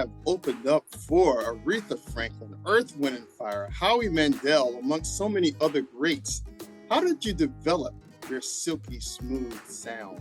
have opened up for Aretha Franklin, Earth, Wind and Fire, Howie Mandel, amongst so many other greats. How did you develop your silky smooth sound?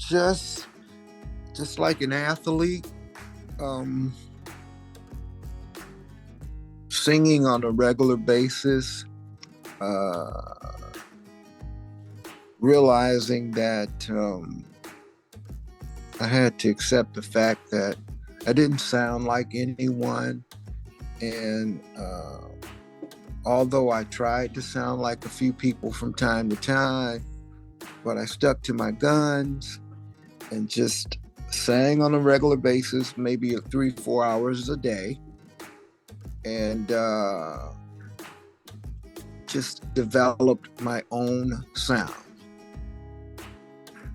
Just like an athlete, singing on a regular basis, realizing that I had to accept the fact that I didn't sound like anyone. And although I tried to sound like a few people from time to time, but I stuck to my guns and just sang on a regular basis, maybe 3-4 hours a day. And just developed my own sound,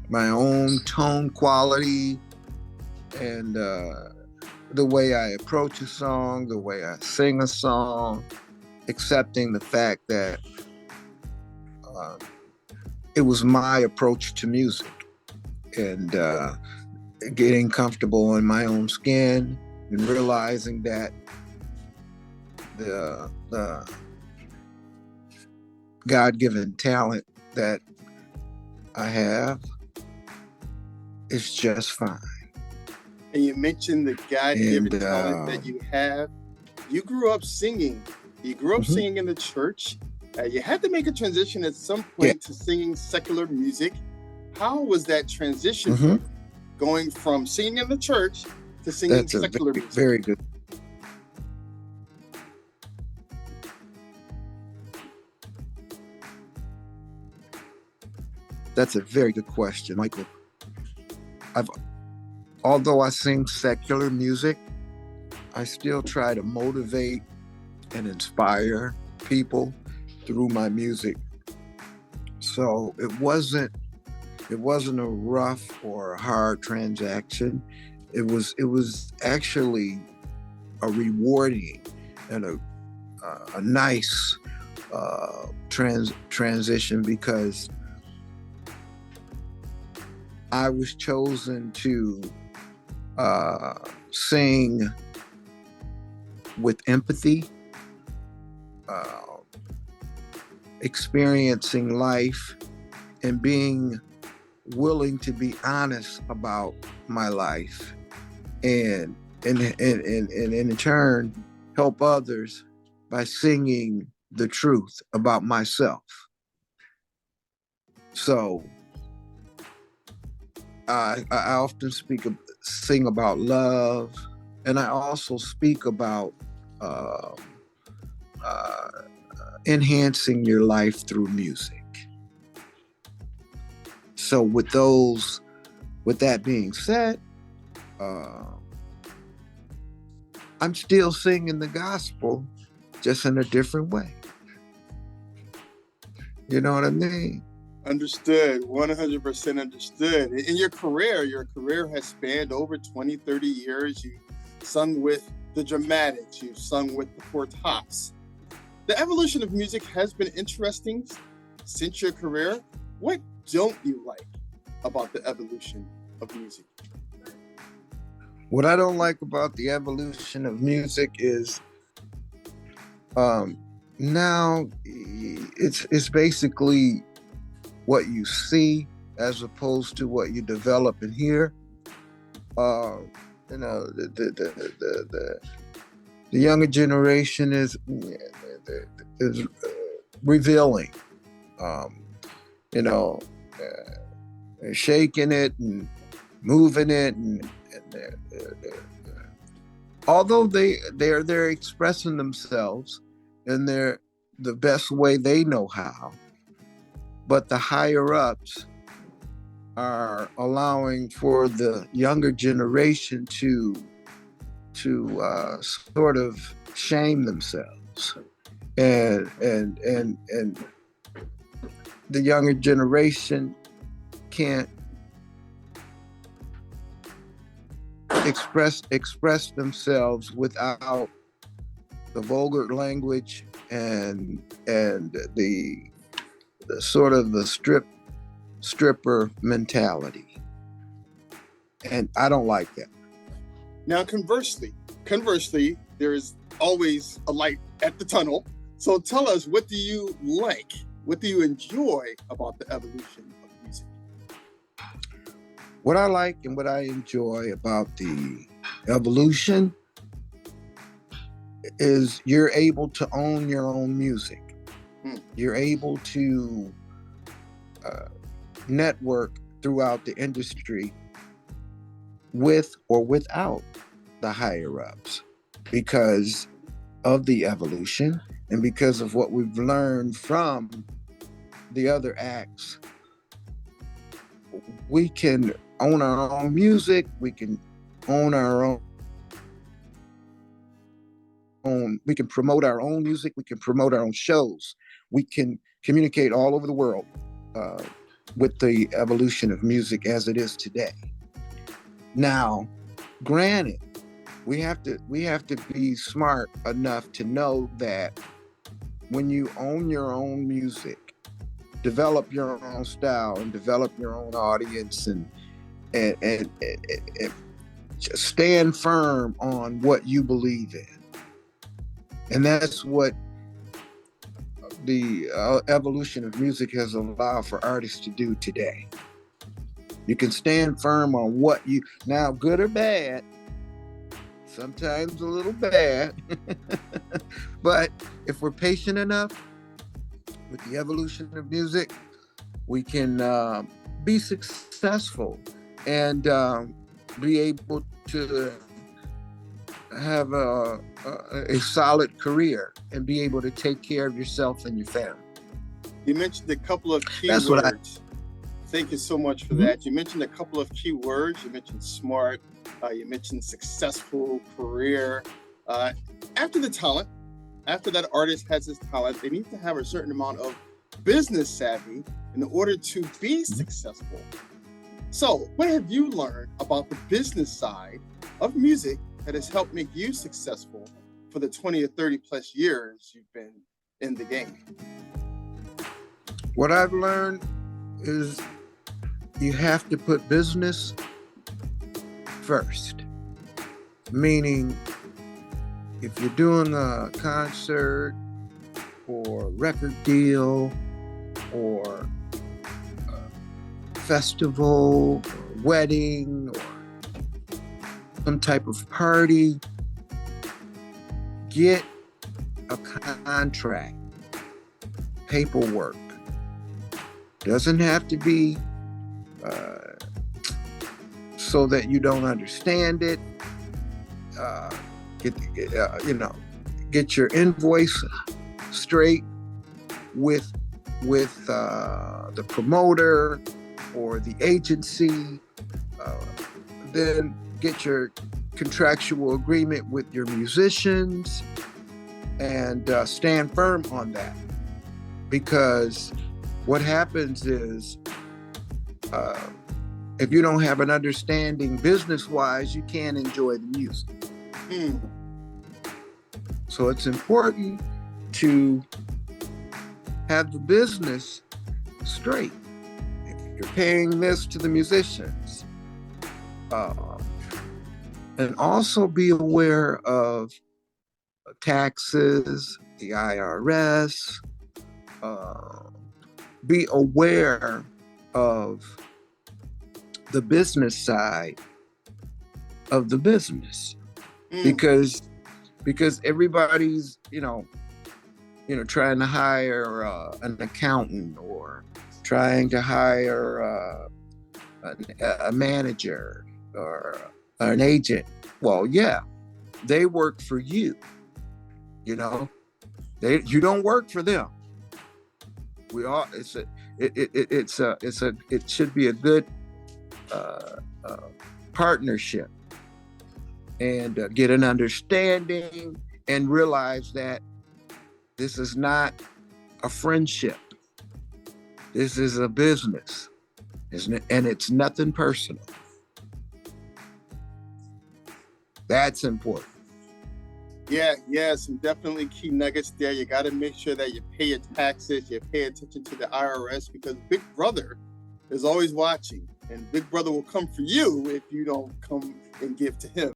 my own tone quality, and the way I approach a song, the way I sing a song, accepting the fact that it was my approach to music, and getting comfortable in my own skin and realizing that the God-given talent that I have is just fine. And you mentioned the God-given talent that you have. You grew up singing. You grew up singing in the church. You had to make a transition at some point to singing secular music. How was that transition going from singing in the church to singing secular music? Very good. That's a very good question, Michael. Although I sing secular music, I still try to motivate and inspire people through my music. So it wasn't a rough or a hard transaction. It was actually a rewarding and a nice transition, because I was chosen to sing with empathy, experiencing life, and being willing to be honest about my life, and in turn help others by singing the truth about myself. So I often sing about love, and I also speak about enhancing your life through music. So with that being said, I'm still singing the gospel, just in a different way. You know what I mean? Understood, 100% understood. In your career has spanned over 20, 30 years. You sung with the Dramatics, you've sung with the Four Tops. The evolution of music has been interesting since your career. What don't you like about the evolution of music? What I don't like about the evolution of music is now it's basically what you see as opposed to what you develop and hear. The younger generation is revealing, shaking it and moving it, and although they're expressing themselves in the best way they know how, but the higher ups are allowing for the younger generation to sort of shame themselves, and the younger generation can't express themselves without the vulgar language and the sort of the stripper mentality. And I don't like that. Now, conversely, there is always a light at the tunnel. So tell us, what do you like? What do you enjoy about the evolution of music? What I like and what I enjoy about the evolution is you're able to own your own music. You're able to network throughout the industry with or without the higher ups because of the evolution and because of what we've learned from the other acts. We can own our own music. We can own our own. We can promote our own music. We can promote our own shows. We can communicate all over the world with the evolution of music as it is today. Now, granted, we have to be smart enough to know that when you own your own music, develop your own style and develop your own audience and just stand firm on what you believe in. And that's what the evolution of music has allowed for artists to do today. You can stand firm on what you, now good or bad, sometimes a little bad, but if we're patient enough with the evolution of music, we can be successful and be able to have a solid career and be able to take care of yourself and your family. You mentioned a couple of key That's words. Thank you so much for that. You mentioned a couple of key words. You mentioned smart. You mentioned successful career. After that artist has his talent, they need to have a certain amount of business savvy in order to be successful. So what have you learned about the business side of music that has helped make you successful for the 20 or 30 plus years you've been in the game? What I've learned is you have to put business first. Meaning, if you're doing a concert or record deal or a festival or wedding or some type of party, get a contract, paperwork. Doesn't have to be so that you don't understand it. Get your invoice straight with the promoter or the agency. Then get your contractual agreement with your musicians and stand firm on that. Because what happens is, if you don't have an understanding business-wise, you can't enjoy the music. So it's important to have the business straight. If you're paying this to the musicians, and also be aware of taxes, the IRS, be aware of the business side of the business, because everybody's trying to hire an accountant or trying to hire a manager or an agent. Well, yeah, they work for you. You don't work for them. We all. It should be a good partnership, and get an understanding and realize that this is not a friendship. This is a business, isn't it? And it's nothing personal. That's important. Yeah, some definitely key nuggets there. You got to make sure that you pay your taxes, you pay attention to the IRS, because Big Brother is always watching. And Big Brother will come for you if you don't come and give to him.